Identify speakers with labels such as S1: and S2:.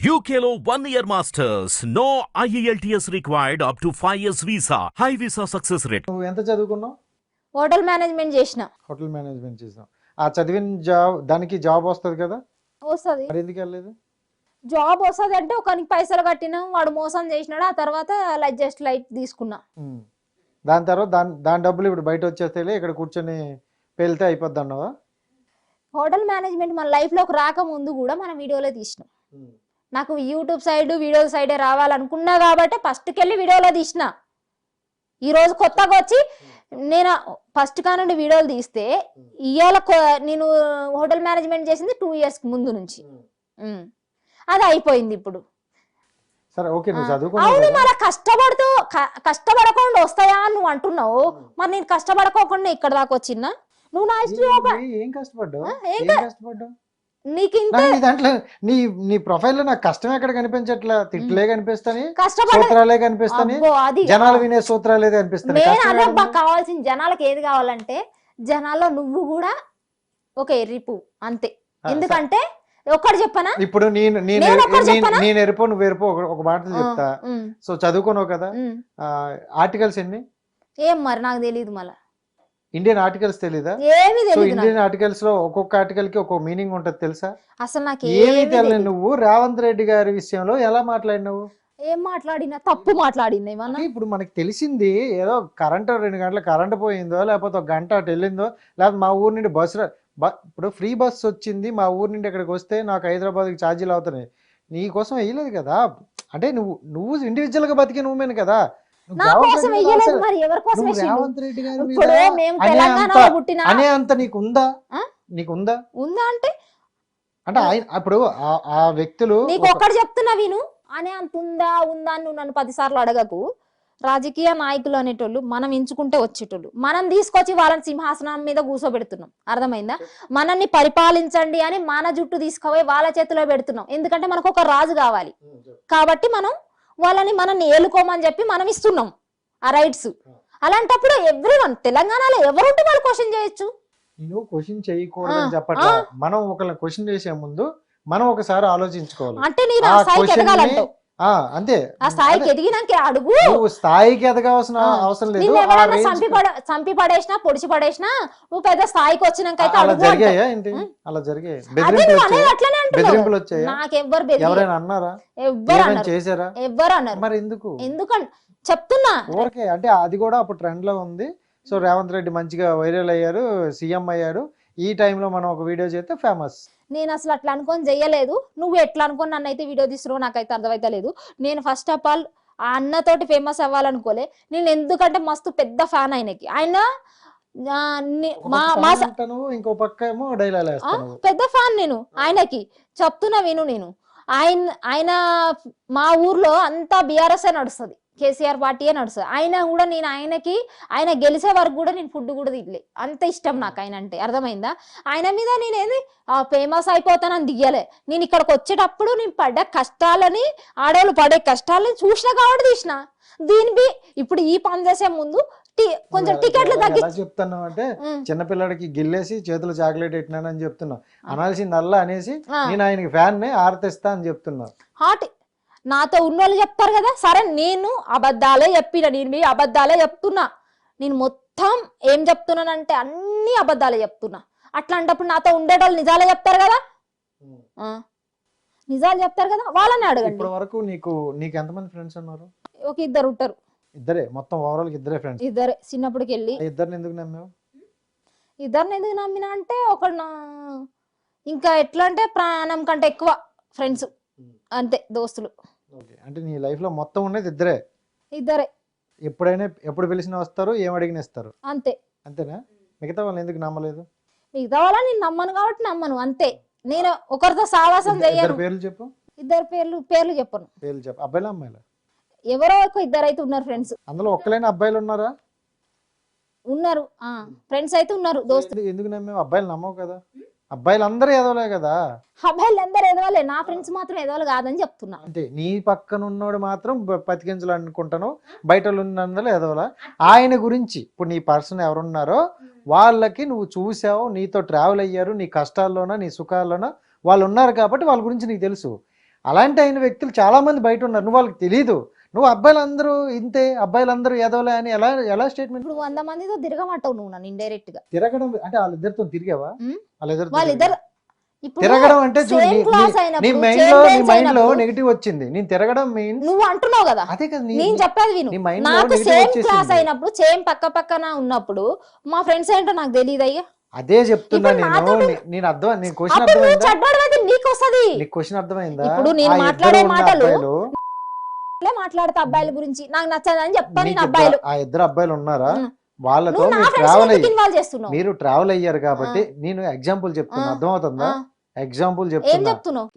S1: UKLO 1 year masters. No IELTS required up to 5 years visa. High visa success rate.
S2: నువ్వు ఎంత చదువుకున్నావు?
S3: Hotel management చేసిన.
S2: Hotel management చేసావు. ఆ చదివిన దానికి జాబ్ వస్తుంది కదా?
S3: వస్తుంది.
S2: మరి ఎందుకు వెళ్ళలేదు?
S3: జాబ్ వస్తుంది అంటే ఒకనికి పైసలు కట్టినా వాడు మోసం చేసినాడు. ఆ తర్వాత జస్ట్ లైట్ తీసుకున్నా.
S2: దాని తర్వాత దాని డబ్బులు ఇప్పుడు బయట వచ్చేస్తే ఇక్కడ కూర్చొని పేలితే అయిపోద్ది అన్నావా?
S3: హోటల్ మేనేజ్మెంట్ మన లైఫ్లోకి రాకముందు కూడా మనం వీడియోలో తీసినాం. నాకు యూట్యూబ్ సైడ్ వీడియో సైడే రావాలనుకున్నా కాబట్టి ఫస్ట్కి వెళ్ళి వీడియోలో తీసిన. ఈరోజు కొత్తగా వచ్చి నేను ఫస్ట్ కా నుండి వీడియోలు తీస్తే ఇవాళ నేను హోటల్ మేనేజ్మెంట్ చేసింది 2 years ముందు నుంచి. అది అయిపోయింది ఇప్పుడు. అవును, మళ్ళీ కష్టపడకుండా వస్తాయా నువ్వు అంటున్నావు. మరి నేను కష్టపడకోకుండా ఇక్కడ దాకా వచ్చినా. నువ్వు నా
S2: ఏం కష్టపడ్డావు?
S3: నీకు
S2: దాంట్లో నీ ప్రొఫైల్ లో నాకు కష్టం ఎక్కడ కనిపించట్లా. తిట్లే కనిపిస్తాయి, సూత్రాలే కనిపిస్తాయి, జనాలు వినే సూత్రాలే కనిపిస్తాయి.
S3: కావాల్సిన జనాలకు ఏది కావాలంటే జనాల్లో నువ్వు కూడా ఒక ఎర్రిపు అంతే. ఎందుకంటే ఒక్కటి చెప్పనా,
S2: ఇప్పుడు నేను ఎరుపు నువ్వు ఎరుపు ఒక మాటలు చెప్తా. సో చదువుకున్నావు కదా, ఆర్టికల్స్ ఎన్ని?
S3: ఏం మరి నాకు తెలియదు. మళ్ళా
S2: ఇండియన్ ఆర్టికల్స్ తెలీదా? సో ఇండియన్ ఆర్టికల్స్ లో ఒక్కొక్క ఆర్టికల్ కి ఒక్కొక్క మీనింగ్ ఉంటది తెలుసా?
S3: అసలు నాకు
S2: ఏమీ తెలియదు. నువ్వు రేవంత్ రెడ్డి గారి విషయంలో ఎలా మాట్లాడినావు?
S3: ఏం మాట్లాడినా తప్పు మాట్లాడింది.
S2: ఇప్పుడు మనకి తెలిసింది ఏదో కరెంట్ 2 గంటల కరెంట్ పోయిందో, లేకపోతే 1 గంట అటు వెళ్ళిందో, లేకపోతే మా ఊరు నుండి బస్సు ఇప్పుడు ఫ్రీ బస్ వచ్చింది మా ఊరు నుండి ఇక్కడికి వస్తే నాకు హైదరాబాద్కి ఛార్జీలు అవుతున్నాయి. నీ కోసం వేయలేదు కదా. అంటే నువ్వు ఇండివిజువల్ గా బతికి నువ్వేను కదా. రేవంత్ రెడ్డి గారి అనే అంత నీకుందా?
S3: ఉందా అంటే
S2: అప్పుడు ఆ వ్యక్తులు
S3: నీకు ఒక్కటి చెప్తున్నా విను. అనే అంత ఉందా అని నువ్వు నన్ను 10 సార్లు అడగకు. రాజకీయ నాయకులు అనేటోళ్ళు మనం ఎంచుకుంటే వచ్చేటోళ్ళు. మనం తీసుకొచ్చి వాళ్ళని సింహాసనం మీద కూర్చోబెడుతున్నాం. అర్థమైందా? మనల్ని పరిపాలించండి అని మన జుట్టు తీసుకుపోయి వాళ్ళ చేతిలో పెడుతున్నాం. ఎందుకంటే మనకు ఒక రాజు కావాలి కాబట్టి మనల్ని ఏలుకోమని చెప్పి మనం ఇస్తున్నాం ఆ రైట్స్. అలాంటప్పుడు ఎవ్రీవన్ తెలంగాణలో ఎవరుంటే వాళ్ళు క్వశ్చన్ చేయొచ్చు.
S2: నేను క్వశ్చన్ చేయకూడదని చెప్పట్లా. మనం ఒకళ్ళని క్వశ్చన్ చేసే ముందు మనం ఒకసారి ఆలోచించుకోవాలి.
S3: అంటే నేను ఆ స్థాయికి ఎదగాలంటావు.
S2: అంతే.
S3: ఆ స్థాయికి ఎదిగినాక అడుగు.
S2: స్థాయికి ఎదగాల్సిన అవసరం లేదు.
S3: చంపి పడేసినా పొడిచి పడేసినా నువ్వు పెద్ద స్థాయికి వచ్చినాక
S2: అలా జరిగాయా ఏంటి? అలా జరిగాయి. బెదిరింపులు వచ్చాయి.
S3: నాకెవ్వరు
S2: ఎవరైనా అన్నారా?
S3: ఎవ్వరు
S2: చేశారా?
S3: ఎవ్వరు అన్నారు.
S2: మరి ఎందుకంటే
S3: చెప్తున్నా
S2: ఓకే. అంటే అది కూడా అప్పుడు ట్రెండ్ లో ఉంది. సో రేవంత్ రెడ్డి మంచిగా వైరల్ అయ్యారు, సీఎం అయ్యారు. ఈ టైంలో మనం ఒక వీడియో చేస్తే ఫేమస్.
S3: నేను అసలు అట్లా అనుకొని చెయ్యలేదు. నువ్వు ఎట్లా అనుకోని నన్ను అయితే వీడియో తీస్తున్నావు నాకైతే అర్థమైతే లేదు. నేను ఫస్ట్ ఆఫ్ ఆల్ ఆ అన్నతోటి ఫేమస్ అవ్వాలనుకోలే. నేను ఎందుకంటే మస్తు పెద్ద ఫ్యాన్ ఆయనకి. ఆయన
S2: ఇంకో పక్క ఏమో డైలాగ్
S3: పెద్ద ఫ్యాన్ నేను ఆయనకి. చెప్తున్నా విను. నేను ఆయన మా ఊర్లో అంతా బీఆర్ఎస్ నడుస్తుంది, కేసీఆర్ పార్టీయే నడుస్తుంది. అయినా కూడా నేను ఆయన గెలిచే వరకు కూడా నేను ఫుడ్ కూడా తినలే. అంత ఇష్టం నాకు ఆయన అంటే. అర్థమైందా? ఆయన మీద నేనేది ఫేమస్ అయిపోతానని దిగలే. నేను ఇక్కడికి వచ్చేటప్పుడు నేను పడ్డ కష్టాలని, ఆడవాళ్ళు పడే కష్టాలని చూసిన కాబట్టి తీసిన. ఇప్పుడు ఈ పని చేసే ముందు కొంచెం టికెట్లు
S2: చెప్తున్నావు అంటే చిన్నపిల్లడికి గిల్లేసి చేతులు చాక్లెట్ పెట్టినానని చెప్తున్నావు. అనాల్సిందల్లా అనేసి నేను ఆయనకి ఫ్యాన్ ఆర్తిస్తా అని చెప్తున్నా.
S3: నాతో ఉన్నోళ్ళు చెప్తారు కదా. సరే నేను అబద్ధాలే చెప్తున్నా. నేను మొత్తం ఏం చెప్తున్నానంటే అన్ని అబద్ధాలే చెప్తున్నా. అట్లాంటప్పుడు నాతో ఉండేటోళ్ళు నిజాలే చెప్తారు కదా. వాళ్ళని అడగండి.
S2: ఇప్పటి వరకు నీకు ఎంతమంది ఫ్రెండ్స్ ఉన్నారు?
S3: ఒక 2 ఉంటారు.
S2: ఇద్దరే? మొత్తం ఓవరాల్ ఇద్దరే ఫ్రెండ్స్?
S3: ఇద్దరే. చిన్నప్పటికి వెళ్ళి
S2: ఇద్దరిని ఎందుకు నమ్మావు?
S3: ఇద్దరిని ఎందుకు నమ్మినా అంటే ఇంకా ఎట్లా అంటే ప్రాణం కంటే ఎక్కువ ఫ్రెండ్స్ అంతే, దోస్తులు.
S2: అంటే నీ లైఫ్ లో మొత్తం ఉన్నది ఇద్దరే? ఎప్పుడు పిలిచినా వస్తారు, ఏం అడిగినా ఇస్తారు అంతేనా? మిగతా వాళ్ళని ఎందుకు నమ్మలేదు?
S3: మిగతా వాళ్ళని నేను నమ్మను కాబట్టి నమ్మను అంతే. నేను ఒకరితో సావాసం చేయను.
S2: పేర్లు చెప్పు.
S3: ఇద్దరు పేర్లు చెప్పను.
S2: పేర్లు చెప్పు. అబ్బాయిలా అమ్మాయిలా?
S3: ఎవరో ఒక 2 అయితే ఉన్నారు ఫ్రెండ్స్.
S2: అందులో ఒక్కలైనా అబ్బాయిలు ఉన్నారా?
S3: ఉన్నారు. ఫ్రెండ్స్ అయితే ఉన్నారు, దోస్తులు.
S2: ఎందుకు నమ్మావు? అబ్బాయిలు నమ్మవు కదా. అబ్బాయిలు అందరూ ఎదవలే కదా.
S3: అబ్బాయిలు అందరూ ఎదవలే, నా ఫ్రెండ్స్ మాత్రం ఎదవలు కాదని చెప్తున్నా.
S2: అంటే నీ పక్కన ఉన్నోడు మాత్రం పతికించలు అనుకుంటాను, బయట ఉన్నందులో ఎదవలా? ఆయన గురించి ఇప్పుడు నీ పర్సన్ ఎవరున్నారో వాళ్ళకి నువ్వు చూసావు, నీతో ట్రావెల్ అయ్యారు, నీ కష్టాల్లోనా నీ సుఖాల్లోనా వాళ్ళు ఉన్నారు కాబట్టి వాళ్ళ గురించి నీకు తెలుసు. అలాంటి అయిన వ్యక్తులు చాలా మంది బయట ఉన్నారు, నువ్వు వాళ్ళకి తెలియదు. నువ్వు అబ్బాయిలందరూ ఇంతే, అబ్బాయిలందరూ ఎదవలే అని ఎలా ఎలా స్టేట్మెంట్?
S3: ఇప్పుడు 100 మందితో తిరగమంటావు నువ్వు నన్ను ఇండైరెక్ట్ గా.
S2: తిరగడం అంటే వాళ్ళిద్దరితో తిరిగావా? వాళ్ళిద్దరు
S3: వాళ్ళిద్దరు ఇప్పుడు
S2: తిరగడం అంటే చూడు,
S3: same class
S2: నీ
S3: అయినప్పుడు,
S2: మైండ్
S3: same
S2: లో నీ
S3: bench
S2: మైండ్ లో
S3: అయినప్పుడు,
S2: నెగిటివ్ వచ్చింది. నేను తిరగడం మీన్స్
S3: నువ్వు అంటున్నావు కదా,
S2: అదే కదా
S3: నేను చెప్పేది విను.
S2: నీ మైండ్ లో
S3: నాకు
S2: నెగిటివ్
S3: సేమ్ క్లాస్
S2: వచ్చేసింది.
S3: అయినప్పుడు, సేమ్ పక్క పక్కన ఉన్నప్పుడు మా ఫ్రెండ్స్ ఏంటో నాకు తెలియదు అయ్యా.
S2: అదే చెప్తున్నా
S3: ఇప్పుడు
S2: నేను.
S3: నాతోటి-
S2: నేను అర్థం, నేను క్వశ్చన్
S3: అప్పుడు నువ్వు
S2: అర్థమైందా?
S3: చెడ్డోడివైతే నీకు వస్తది.
S2: నీకు క్వశ్చన్ అర్థమైందా?
S3: ఇప్పుడు నేను
S2: ఆ ఇద్దరు
S3: మాట్లాడే
S2: ఉన్న
S3: మాటలు
S2: అబ్బాయిలు,
S3: మాట్లాడతా అబ్బాయిల గురించి, నాకు నచ్చదని చెప్తాను
S2: నీకు
S3: నేను అబ్బాయిలు.
S2: ఆ ఇద్దరు అబ్బాయిలు ఉన్నారా?
S3: ఉమ్.
S2: వాళ్ళతో
S3: నువ్వు నా
S2: మీరు
S3: ఫ్రెండ్స్
S2: ట్రావెల్
S3: ఎందుకు ఇన్వాల్వ్ చేస్తున్నావు?
S2: మీరు ట్రావెల్ అయ్యారు కాబట్టి నేను ఎగ్జాంపుల్ చెప్తున్నా,
S3: ఆ.
S2: అర్థమవుతుందా?
S3: ఆ.
S2: ఎగ్జాంపుల్
S3: ఏం
S2: చెప్తున్నా.
S3: చెప్తున్నావు?